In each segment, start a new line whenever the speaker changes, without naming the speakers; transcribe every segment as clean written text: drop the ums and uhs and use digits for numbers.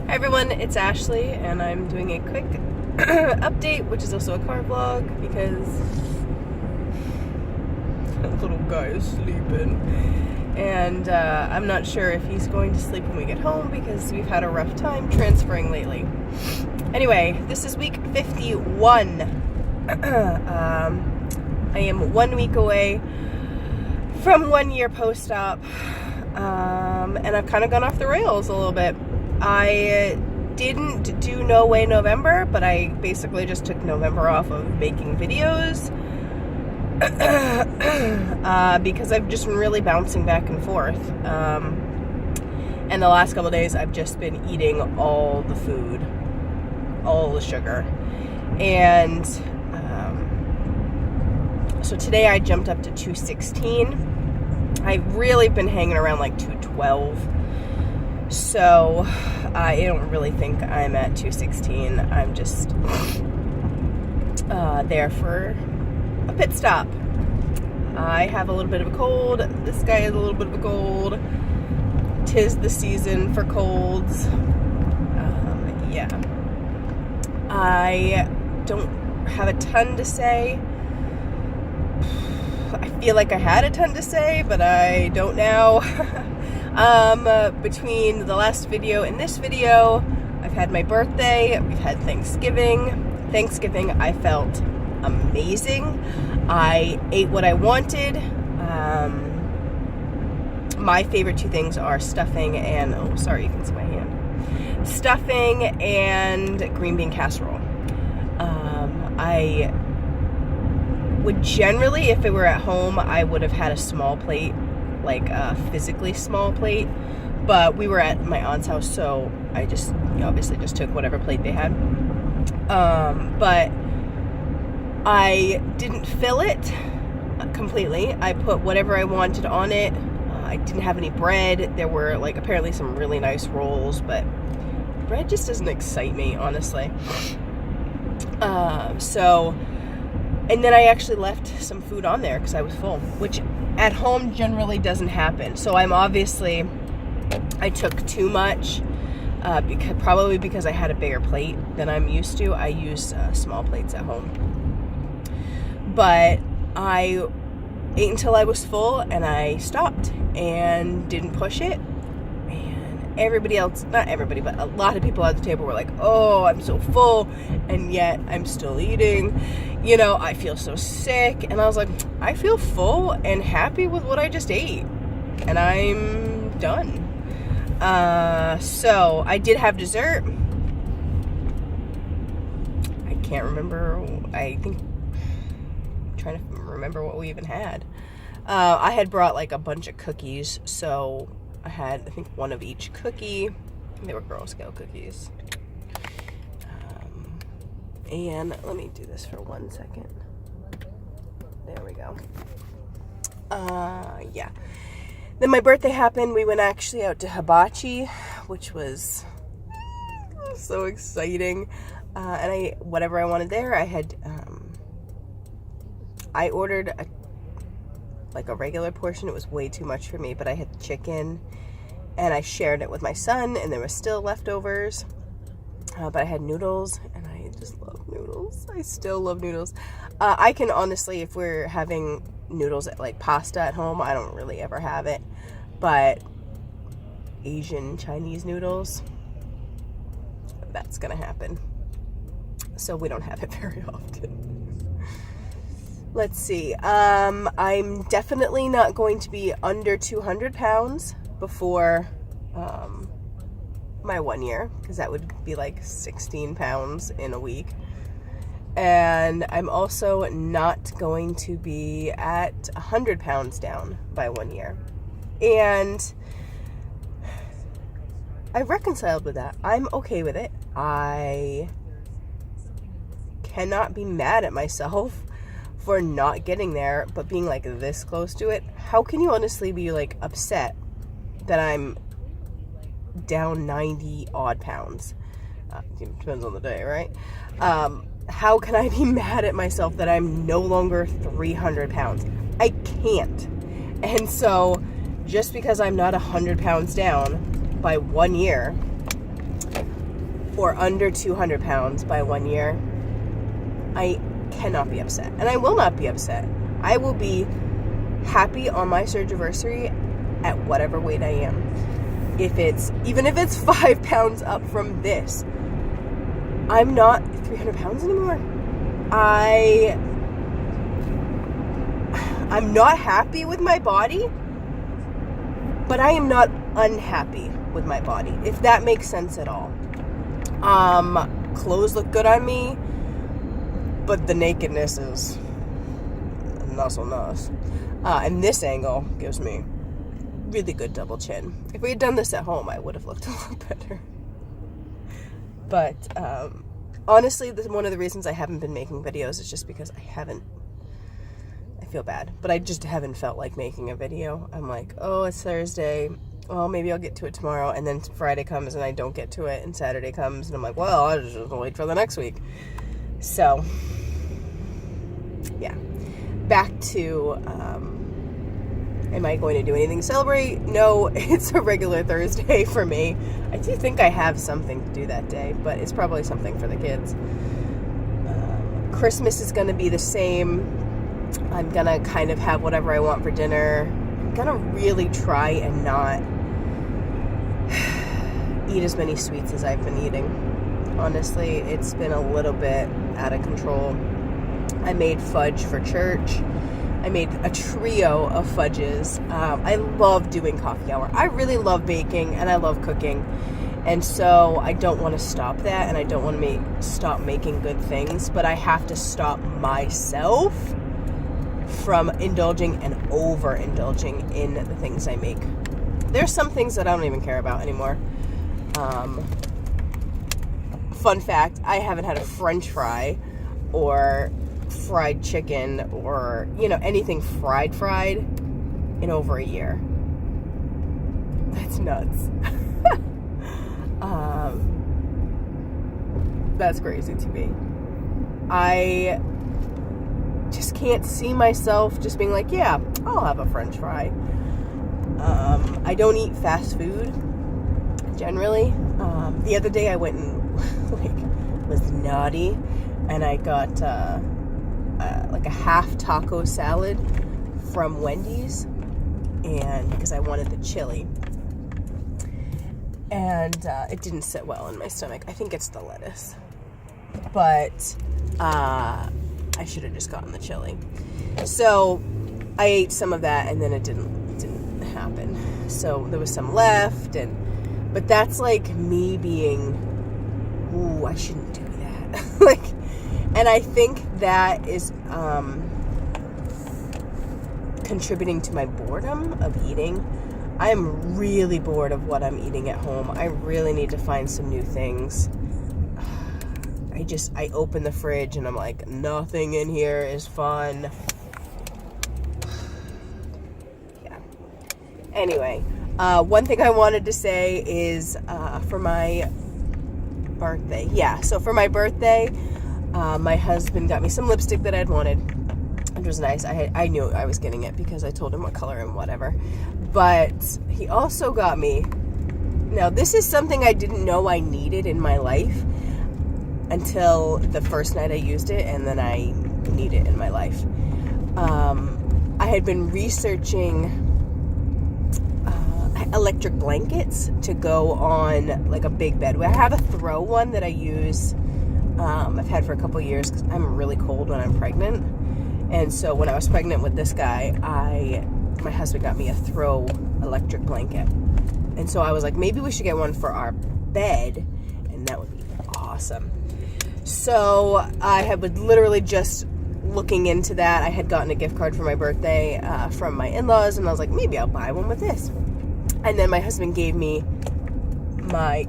Hi everyone, it's Ashley, and I'm doing a quick update, which is also a car vlog, because the little guy is sleeping. And I'm not sure if he's going to sleep when we get home, because we've had a rough time transferring lately. Anyway, this is week 51. I am 1 week away from 1 year post-op, and I've kind of gone off the rails a little bit. I didn't do No Way November, but I basically just took November off of making videos because I've just been really bouncing back and forth. And the last couple of days I've just been eating all the food, all the sugar. And so today I jumped up to 216. I've really been hanging around like 212. So I don't really think I'm at 216. I'm just there for a pit stop. I have a little bit of a cold. This guy has a little bit of a cold. 'Tis the season for colds. Yeah. I don't have a ton to say. I feel like I had a ton to say, but I don't now. Between the last video and this video, I've had my birthday, we've had Thanksgiving. Thanksgiving, I felt amazing. I ate what I wanted. My favorite two things are stuffing and, oh, sorry, you can see my hand. Stuffing and green bean casserole. I would generally, if it were at home, I would have had a small plate, like a physically small plate, but we were at my aunt's house, so I just obviously just took whatever plate they had. But I didn't fill it completely. I put whatever I wanted on it. I didn't have any bread. There were like apparently some really nice rolls, but bread just doesn't excite me, honestly. And then I actually left some food on there because I was full, which at home generally doesn't happen. So I took too much, probably because I had a bigger plate than I'm used to. I use small plates at home. But I ate until I was full, and I stopped and didn't push it. And everybody else, not everybody, but a lot of people at the table were like, oh, I'm so full, and yet I'm still eating. You know, I feel so sick. And I was like, I feel full and happy with what I just ate, and I'm done. So I did have dessert. I can't remember. I'm trying to remember what we even had. I had brought like a bunch of cookies, so I had, I think, one of each cookie. They were Girl Scout cookies. And let me do this for 1 second. There we go. Yeah. Then my birthday happened. We went actually out to Hibachi, which was so exciting. And I, whatever I wanted there, I had, I ordered like a regular portion. It was way too much for me, but I had chicken, and I shared it with my son, and there was still leftovers. But I had noodles, and I just love noodles. I still love noodles. I can honestly, if we're having noodles like pasta at home, I don't really ever have it. But Asian Chinese noodles, that's gonna happen. So we don't have it very often. Let's see. I'm definitely not going to be under 200 pounds before my 1 year, because that would be like 16 pounds in a week. And I'm also not going to be at 100 pounds down by 1 year. And I've reconciled with that. I'm okay with it. I cannot be mad at myself for not getting there, but being like this close to it. How can you honestly be like upset that I'm down 90 odd pounds? It depends on the day, right? How can I be mad at myself that I'm no longer 300 pounds? I can't. And so just because I'm not 100 pounds down by 1 year, or under 200 pounds by 1 year, I cannot be upset. And I will not be upset. I will be happy on my surgiversary at whatever weight I am. Even if it's 5 pounds up from this, I'm not 300 pounds anymore. I'm not happy with my body, but I am not unhappy with my body, if that makes sense at all. Clothes look good on me, but the nakedness is not so nice. And this angle gives me really good double chin. If we had done this at home, I would have looked a lot better. But honestly, one of the reasons I haven't been making videos is just because I feel bad, but I just haven't felt like making a video. I'm like, oh, it's Thursday. Well, maybe I'll get to it tomorrow. And then Friday comes and I don't get to it. And Saturday comes and I'm like, well, I'll just wait for the next week. So, yeah. Back to, am I going to do anything to celebrate? No, it's a regular Thursday for me. I do think I have something to do that day, but it's probably something for the kids. Christmas is going to be the same. I'm going to kind of have whatever I want for dinner. I'm going to really try and not eat as many sweets as I've been eating. Honestly, it's been a little bit out of control. I made fudge for church. I made a trio of fudges. I love doing coffee hour. I really love baking and I love cooking. And so I don't want to stop that, and I don't want to stop making good things, but I have to stop myself from indulging and overindulging in the things I make. There's some things that I don't even care about anymore. Fun fact, I haven't had a French fry or fried chicken or, anything fried in over a year. That's nuts. That's crazy to me. I just can't see myself just being like, yeah, I'll have a French fry. I don't eat fast food generally. The other day I went and was naughty, and I got a half taco salad from Wendy's, and because I wanted the chili, and it didn't sit well in my stomach. I think it's the lettuce, but I should have just gotten the chili. So I ate some of that, and then it didn't happen. So there was some left, but that's like me being, ooh, I shouldn't do that. And I think that is contributing to my boredom of eating. I am really bored of what I'm eating at home. I really need to find some new things. I open the fridge and I'm like, nothing in here is fun. Yeah. Anyway, one thing I wanted to say is for my birthday. Yeah, so for my birthday, my husband got me some lipstick that I'd wanted, which was nice. I knew I was getting it because I told him what color and whatever. But he also got me, now this is something I didn't know I needed in my life until the first night I used it, and then I need it in my life. I had been researching electric blankets to go on like a big bed. I have a throw one that I use. I've had for a couple years because I'm really cold when I'm pregnant. And so when I was pregnant with this guy, my husband got me a throw electric blanket. And so I was like, maybe we should get one for our bed, and that would be awesome. So I was literally just looking into that. I had gotten a gift card for my birthday from my in-laws, and I was like, maybe I'll buy one with this. And then my husband gave me my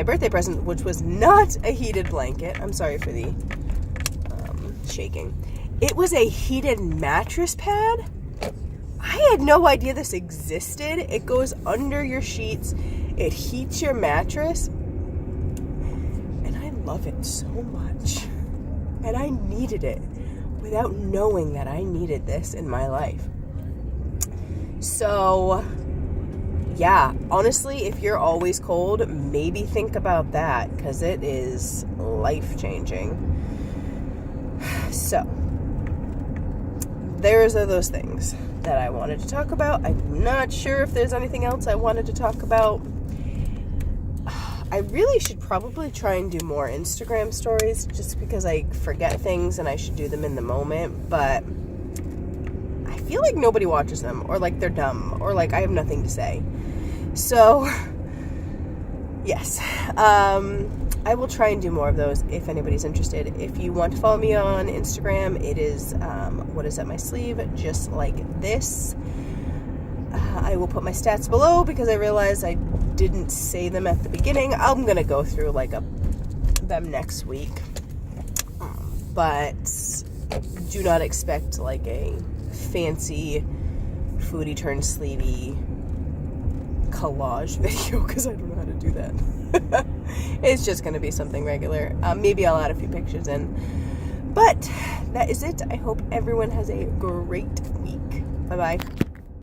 birthday present, which was not a heated blanket. I'm sorry for the shaking. It was a heated mattress pad. I had no idea this existed. It goes under your sheets. It heats your mattress. And I love it so much. And I needed it without knowing that I needed this in my life. So yeah, honestly, if you're always cold, maybe think about that, because it is life-changing. So, there's those things that I wanted to talk about. I'm not sure if there's anything else I wanted to talk about. I really should probably try and do more Instagram stories, just because I forget things and I should do them in the moment, but I feel like nobody watches them, or like they're dumb, or like I have nothing to say. So, yes, I will try and do more of those if anybody's interested. If you want to follow me on Instagram, it is what is at my sleeve, just like this. I will put my stats below because I realized I didn't say them at the beginning. I'm gonna go through them next week, but do not expect like a fancy foodie turn sleevey collage video, because I don't know how to do that. It's just gonna be something regular. Maybe I'll add a few pictures in, but that is it. I hope everyone has a great week. Bye bye.